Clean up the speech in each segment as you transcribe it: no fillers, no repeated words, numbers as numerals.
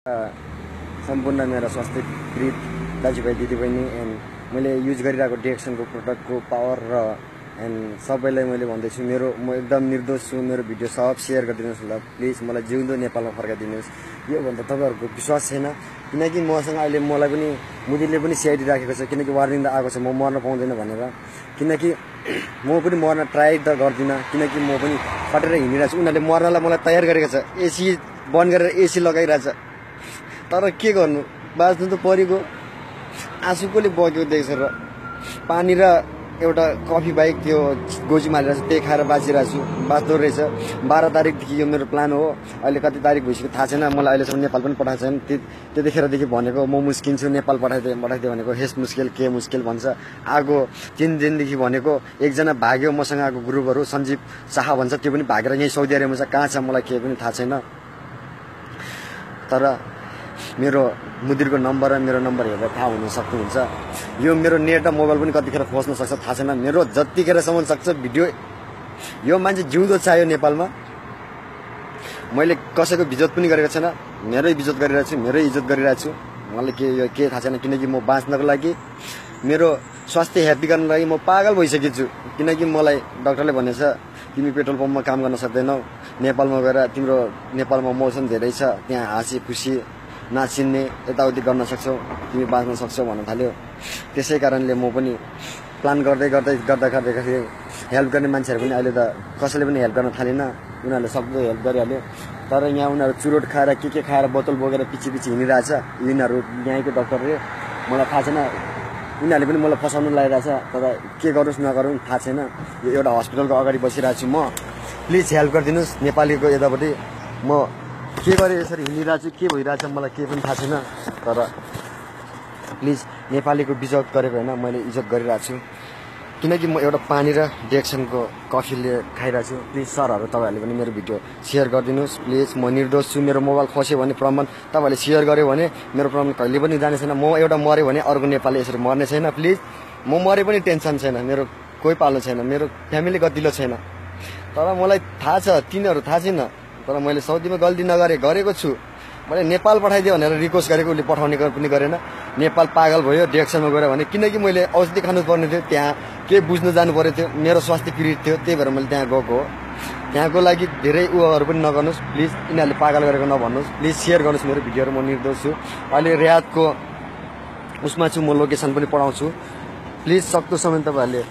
सम्पूर्ण मेरा स्वास्थ्य पीडित दाजुभाइ दिदीबहिनी एन्ड मैले युज गरिरहेको डिएक्सनको प्रोडक्टको पावर र एन्ड सबैलाई मैले भन्दैछु म एकदम निर्दोष छु। मेरो भिडियो सब सेयर गरिदिनुहोस् ल प्लिज। मलाई जिउँदो नेपालमा फर्काइदिनुहोस्। यो भन्दा तपाईँहरूको विश्वास छैन, किनकि मसँग अहिले मलाई पनि मोदीले पनि सिआइडी राखेको छ, किनकि वार्निङ त आएको छ म मर्न पाउँदैन भनेर। किनकि म पनि मर्न ट्राई त गर्दिनँ, किनकि म पनि फटेर हिँडिरहेको छु। उनीहरूले मर्नलाई मलाई तयार गरेको छ, एसी बन्द गरेर एसी लगाइरहेछ। तर के गर्नु, बाँच्नु त परेको। आँसु कसले बग्यो देख्छ र पानी र एउटा कफी बाइक त्यो गोजी मारिरहेको छु, त्यही खाएर बाँचिरहेको छु। बाँच्दो रहेछ। 12 तारिकदेखि यो मेरो प्लान हो। अहिले कति तारिक भइसक्यो थाहा छैन, मलाई अहिलेसम्म नेपाल पनि पठाएको छैन। त्यतिखेरदेखि भनेको म मुस्किन्छु, नेपाल पठाइदियो भनेको हेस मुस्किल के मुस्किल भन्छ। आगो 3 दिनदेखि भनेको एकजना भाग्यो मसँग आएको ग्रुपहरू, सञ्जीव शाह भन्छ, त्यो पनि भागेर यहीँ साउदी अरेबियामा छ। कहाँ छ मलाई केही पनि थाहा छैन। तर मेरो मुदिरको नम्बर र मेरो नम्बर हेरेर थाहा हुन सक्नुहुन्छ। यो मेरो नेट र मोबाइल पनि कतिखेर खोज्न सक्छ थाहा छैन। मेरो जतिखेरसम्म सक्छ भिडियो, यो मान्छे जिउँदो चाहियो नेपालमा। मैले कसैको बिजत पनि गरेको छैन, मेरै बिजत गरिरहेको छु, मेरै इज्जत गरिरहेको छु। मलाई के थाहा छैन, किनकि म बाँच्नको लागि, मेरो स्वास्थ्य ह्याप्पी गर्नको लागि म पागल भइसकेको छु। किनकि मलाई डाक्टरले भनेछ तिमी पेट्रोल पम्पमा काम गर्न सक्दैनौ, नेपालमा गएर तिम्रो नेपालमा मौसम धेरै छ, त्यहाँ हाँसी खुसी नाचिन्ने यताउति गर्न सक्छौ, तिमी बाँच्न सक्छौ भन्न थाल्यो। त्यसै कारणले म पनि प्लान गर्दै हेल्प गर्ने मान्छेहरू पनि अहिले त कसैले पनि हेल्प गर्न थालेन। उनीहरूले सक्दो हेल्प गरिहाल्यो। तर यहाँ उनीहरू चुरोट खाएर के खाएर बोतल बोकेर पछि हिँडिरहेछ। यिनीहरू यहीँको डाक्टरले, मलाई थाहा छैन, उनीहरूले पनि मलाई फसाउनु लागिरहेछ। तर के गरोस् नगरौँ थाहा छैन। यो एउटा हस्पिटलको अगाडि बसिरहेको छु म। प्लिज हेल्प गरिदिनुहोस् नेपालीको यतापट्टि। म के गरेँ यसरी हिँडिरहेको छु, के भइरहेछ मलाई केही पनि थाहा छैन। तर प्लिज नेपालीको बिजत गरेको होइन, मैले इज्जत गरिरहेको छु। किनकि म एउटा पानी र डिएक्सनको कफीले खाइरहेको छु। प्लिज सरहरू तपाईँहरूले पनि मेरो भिडियो सेयर गरिदिनुहोस् प्लिज। म निर्दोष छु। मेरो मोबाइल खस्यो भने प्रमाण तपाईँहरूले सेयर गर्यो भने मेरो प्रमाण कहिले पनि जाने छैन। म एउटा मऱ्यो भने अर्को नेपाली यसरी मर्ने छैन। प्लिज, म मरे पनि टेन्सन छैन, मेरो कोही पाल्नु छैन, मेरो फ्यामिली गतिलो छैन। तर मलाई थाहा छ तिनीहरू थाहा छैन। तर मैले साउदीमा गल्ती गरेको छु। मैले नेपाल पठाइदियो भनेर रिक्वेस्ट गरेको, उसले पठाउने पनि गरेन। नेपाल पागल भयो डिएक्सनमा गएर भने, किनकि मैले औषधि खानु पर्ने थियो, त्यहाँ के बुझ्न जानु परेको थियो, मेरो स्वास्थ्य पीडित थियो, त्यही भएर मैले त्यहाँ गएको हो। त्यहाँको लागि धेरै उयोहरू पनि नगर्नुहोस् प्लिज। यिनीहरूले पागल गरेको नभन्नुहोस् प्लिज। सेयर गर्नुहोस् मेरो भिडियोहरू। म निर्दोष छु। अहिले रियादको उसमा छु, म लोकेसन पनि पठाउँछु। प्लिज सक्दो समय तपाईँहरूले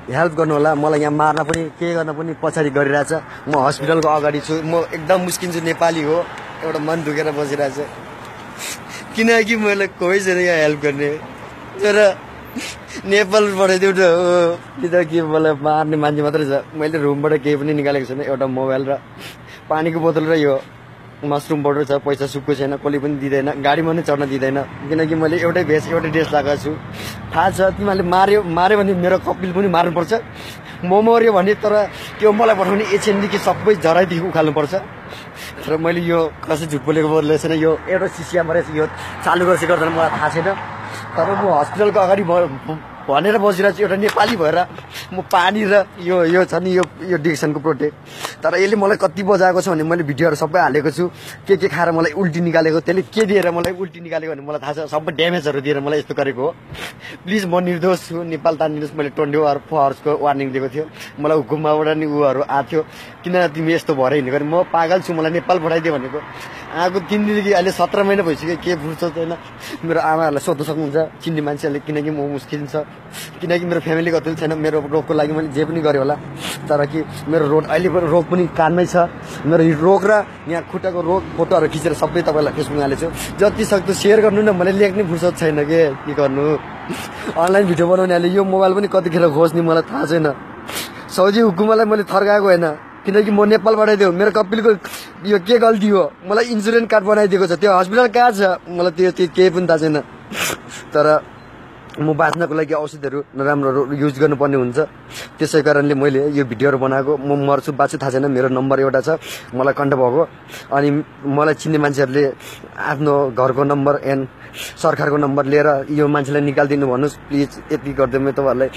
हेल्प गर्नु होला। मलाई यहाँ मार्न पनि के गर्न पनि पछाडि गरिरहेछ। म हस्पिटलको अगाडि छु। म एकदम मुस्किन्छु, नेपाली हो, एउटा मन दुखेर बसिरहेछ। किनकि मैले कोही छैन यहाँ हेल्प गर्ने। तर नेपाल पठाइदिउ न हो, कि त के मलाई मार्ने मान्छे मात्रै छ। मैले रुमबाट केही पनि निकालेको छैन, एउटा मोबाइल र पानीको बोतल र यो मसरुम पाउडर छ। पैसा सुक्को छैन, कसले पनि दिँदैन, गाडीमा पनि चढ्न दिँदैन। किनकि मैले एउटै भेष एउटै ड्रेस लगाएको छु। थाहा छ तिमीहरूले मार्यो भने मेरो कपिल पनि मार्नुपर्छ। म मऱ्यो भने तर त्यो मलाई पठाउने एचएनदेखि सबै झराइदेखि उखाल्नुपर्छ। तर मैले यो कसै झुट बोलेको बोलेको छैन। यो एउटा सिसियामा रहेछ, यो चालु गरेपछि गर्दैन मलाई थाहा छैन। तर म हस्पिटलको अगाडि भनेर बसिरहेको छु, एउटा नेपाली भएर। म पानी र यो छ नि यो डिएक्सनको प्रोडक्ट। तर यसले मलाई कति बजाएको छ भने मैले भिडियोहरू सबै हालेको छु। के खाएर मलाई उल्टी निकालेको, त्यसले के दिएर मलाई उल्टी निकालेको भने मलाई थाहा छ। सबै ड्यामेजहरू दिएर मलाई यस्तो गरेको हो। प्लिज, म निर्दोष छु। नेपाल तानिदिनुहोस्। मैले 24 आवर्सको वार्निङ दिएको थियो। मलाई हुकुमबाट नि उयोहरू आएको थियो, किन तिमी यस्तो भएर हिँडेको भने। म पागल छु, मलाई नेपाल पठाइदियो भनेको। आएको 3 दिनदेखि अहिले 17 महिना भइसक्यो, के फुर्सद छैन। मेरो आमाहरूलाई सोध्न सक्नुहुन्छ, चिन्ने मान्छेहरूले, किनकि म मुस्किल छ। किनकि मेरो फ्यामिली कति छैन। मेरो रोगको लागि मैले जे पनि गरेँ होला। तर कि मेरो अहिले रोग पनि कानमै छ। मेरो रोग र यहाँ खुट्टाको रोग फोटोहरू खिचेर सबै तपाईँलाई फेसबुकमा हालेको छु। जति सक्दो सेयर गर्नु न, मैले लेख्ने फुर्सद छैन के गर्नु। अनलाइन भिडियो बनाउनेहरूले यो मोबाइल पनि कतिखेर खोज्ने मलाई थाहा छैन। साउदी हुकुमलाई मैले थर्काएको होइन, किनकि म नेपाल पठाइदियो। मेरो कपिलको यो के गल्ती हो, मलाई इन्सुरेन्स कार्ड बनाइदिएको छ, त्यो हस्पिटल कहाँ छ मलाई त्यो केही पनि थाहा छैन। तर म बाँच्नको लागि औषधिहरू नराम्रो युज गर्नुपर्ने हुन्छ। त्यसै कारणले मैले यो भिडियोहरू बनाएको। म मर्छु बाँच्छु थाहा छैन। मेरो नम्बर एउटा छ, मलाई कन्ट्याक्ट भएको। अनि मलाई चिन्ने मान्छेहरूले आफ्नो घरको नम्बर एन्ड सरकारको नम्बर लिएर यो मान्छेलाई निकालिदिनु भन्नुहोस् प्लिज। यति गरिदिनु म तपाईँहरूलाई।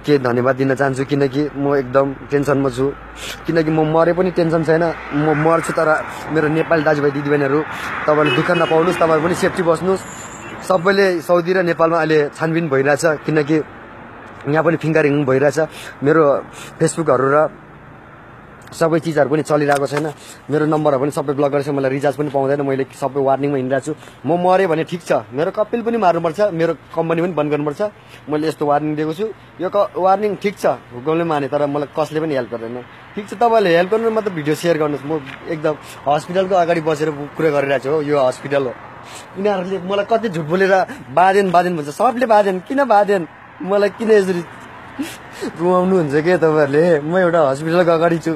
के धन्यवाद दिन चाहन्छु किनकि म एकदम टेन्सनमा छु किनकि म मरे पनि टेन्सन छैन म मर्छु तर मेरो नेपाली दाजुभाइ दिदीबहिनीहरू तपाईहरुले दुःख नपाउनुस् तपाईहरु पनि सेफ्टी बस्नुस् सबैले साउदी र नेपालमा अहिले छानबिन भइरहेछ किनकि यहाँ पनि फिङ्गरिङ भइरहेछ मेरो फेसबुकहरु र सबै चीजहरु पनि चलिरहेको छैन मेरो नम्बरहरु पनि सबै ब्लक गरेछ मलाई रिचार्ज पनि पाउँदैन मैले सबै वार्निङमा हिँडिरहेको छु म मरे भने ठीक छ मेरो कपिल पनि मार्नुपर्छ मेरो कम्पनी पनि बन्द गर्नुपर्छ मैले यस्तो वार्निङ दिएको छु यो वार्निङ ठीक छ हुकुमले माने तर मलाई कसले पनि हेल्प गर्दैन ठीक छ तपाईहरुले हेल्प गर्नु मतलब भिडियो शेयर गर्नुस् म एकदम हस्पिटलको अगाडि बसेर कुरा गरिरहेको छु हो यो हस्पिटल हो यिनीहरुले मलाई कति झुट बोलेर बादेन भन्छ सबले बादेन किन बादेन मलाई किन यसरी रुवाउनु हुन्छ के तपाईहरुले म एउटा हस्पिटलको अगाडि छु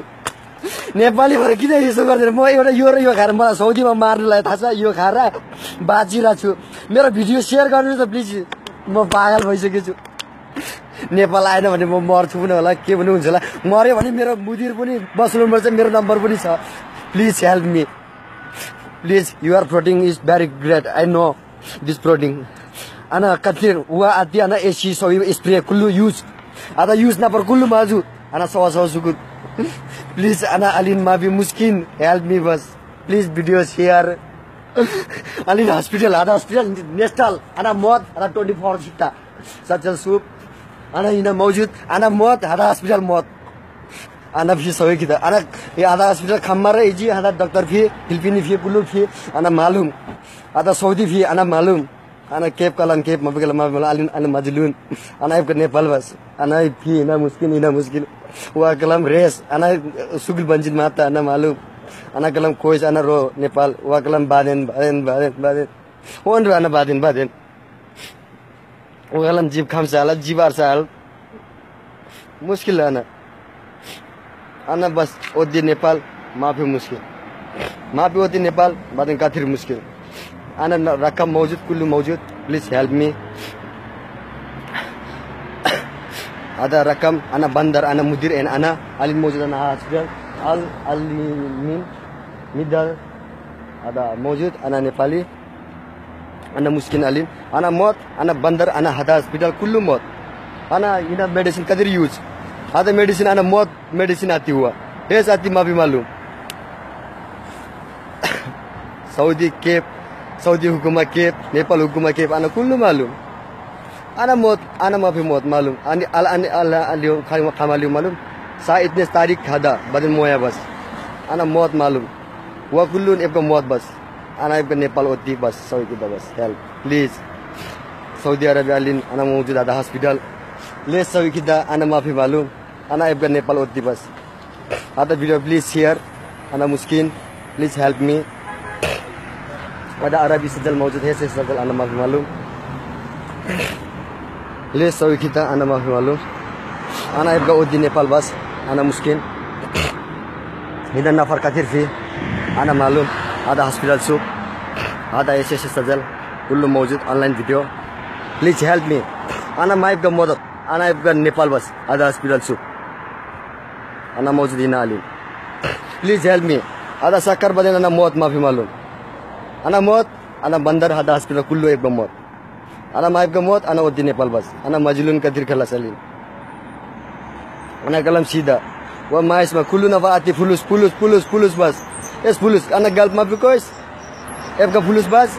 नेपाली भएर किन यसो गर्दैन म एउटा यो र यो खाएर मलाई साउदीमा मार्नुलाई थाहा छ यो खाएर बाँचिरहेको छु मेरो भिडियो शेयर गर्नु त प्लिज म पागल भइसकेको छु नेपाल आएन भने म मर्छु पनि होला के पनि हुन्छ होला मर्यो भने मेरो मुदिर पनि बस्नुपर्छ मेरो नम्बर पनि छ please help me please your प्रोटिङ is very great I know this प्रोटिङ अना कतिर हुआ आती अना एसी सो स्प्रे कुल्लू यूज आता यूज ना पर कुल्लू माजू अना सवा सुकुत प्लीज अना अलिन माफी मुस्किन हेल्प मी बस प्लीज वीडियो शेयर अलिन हॉस्पिटल आधा हॉस्पिटल नेशनल अना मौत अना 24 छिट्टा सचल सूप अना इना मौजूद अना मौत आधा हॉस्पिटल मौत अना फी सबै किता अना ये आधा हॉस्पिटल खम्मा र इजी आधा डॉक्टर फी फिलिपिनी फी कुल्लू फी अना मालूम आधा सऊदी फी अना मालूम अना केप कलन केप मबगल मबगल अलिन अना मजलून अना एक नेपाल बस अना फी इना मुश्किल वा कलम रेस अना सुगल बंजित माता अना मालूम अना कलम कोइस अना रो नेपाल वा कलम बादेन ओन रो अना बादेन वा कलम जीव खाम साल जीवार साल मुश्किल अना बस ओदी नेपाल माफी मुश्किल माफी ओदी नेपाल बादेन काथिर मुश्किल अना रकम मौजूद कुल्लू मौजूद please help me ada rakam ana bandar ana mudir en ana alin mawjud ana hospital al alimin midal ada mawjud ana nepali ana muskin alin ana mot ana bandar ana hada hospital kullu mot ana ina medicine kadir use ada medicine ana mot medicine आती हुआ है आती माफी मालूम Saudi हुकुमा केप नेपाल हुकुमा केप ana kullu मालूम ana मौत ana माफी मौत मालूम अनि अलियो खामालियो मालूम सा इतने तारीख खादा बदन मोया बस ana मौत मालूम वा कुल्लून एपका मौत बस ana एपका नेपाल ओती बस सऊदी दा बस हेल्प प्लीज सऊदी अरब अलिन ana मौजूद आधा हॉस्पिटल ले सऊदी किदा ana माफी मालूम ana एपका नेपाल ओती बस आधा वीडियो प्लीज शेयर ana मुस्किन प्लीज हेल्प मी आधा अरबी सजल मौजूद है से सजल ana माफी मालूम ले सबै kita ana माफी मालूम ana ibga odi नेपाल बस ana मुस्किन इधर नफर कथिर फी ana मालूम आधा हॉस्पिटल सूप आधा एसएस सजल कुल्लू मौजूद online video please help me ana माइफ का मदद ana ibga नेपाल बस आधा हॉस्पिटल सूप ana मौजूद इना अली प्लीज हेल्प मी आधा सक्कर बदन ana मौत माफी मालूम ana मौत ana बंदर आधा हॉस्पिटल कुल्लू ibga मौत ana maif ka mot ana odi nepal bas ana majlun kadir khala salin ana kalam sida wa mais ma kullu na vaati fulus bas es fulus ana galp ma bi kois ef ka fulus bas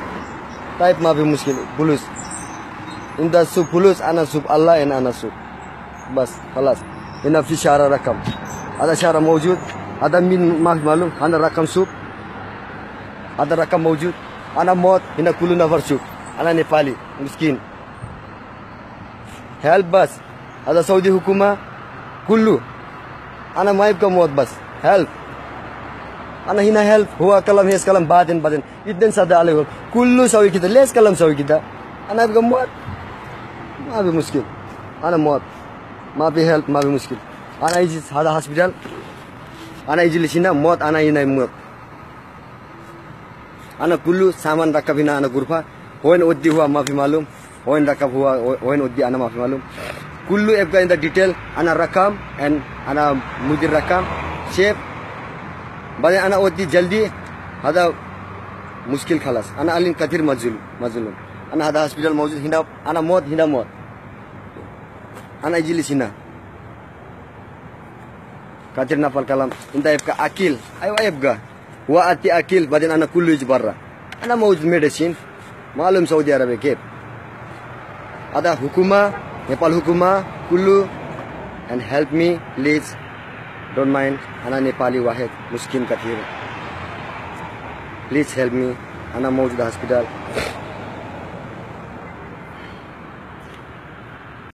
type ma bi muskil fulus inda sub fulus ana sub allah en ana sub bas khalas ina fi shara rakam ada shara mawjud ada min ma malum ana rakam sub ada rakam mawjud ana mot ina kullu na sub ana Nepali मुस्किन help बस ada Saudi हुकुमा कुल्लू ana माइफ का मौत बस help ana हिना help हुआ कलम हेस कलम बादेन इतने सादा आले कुल्लू सऊदी किता लेस कलम सऊदी किता ana का मौत मा भी मुश्किल ana मौत मा भी हेल्प मा भी मुश्किल ana इजी सादा हॉस्पिटल ana इजी लिसिना मौत ana हिना मौत ana कुल्लू सामान रखा बिना ana गुरफा होइन ओदी हुआ माफी मालूम होइन रकम हुआ होइन ओदी ana माफी मालूम कुल्लू एप का इन द डिटेल ana रकम एंड ana मुदिर रकम शेप बदे ana ओदी जल्दी हदा मुश्किल खलास ana अलिन कथिर मजलूम ana हदा हॉस्पिटल मौजूद हिना ana मौत ana easily Cina katir nafal kalam inta efka akil ayo efga wa ati akil badin ana kullu barra ana mawjud medicine malum Saudi Arabia ke ada hukuma Nepal hukuma kullu and help me please don't mind ana Nepali wahid muskin katir please help me ana mawjud hospital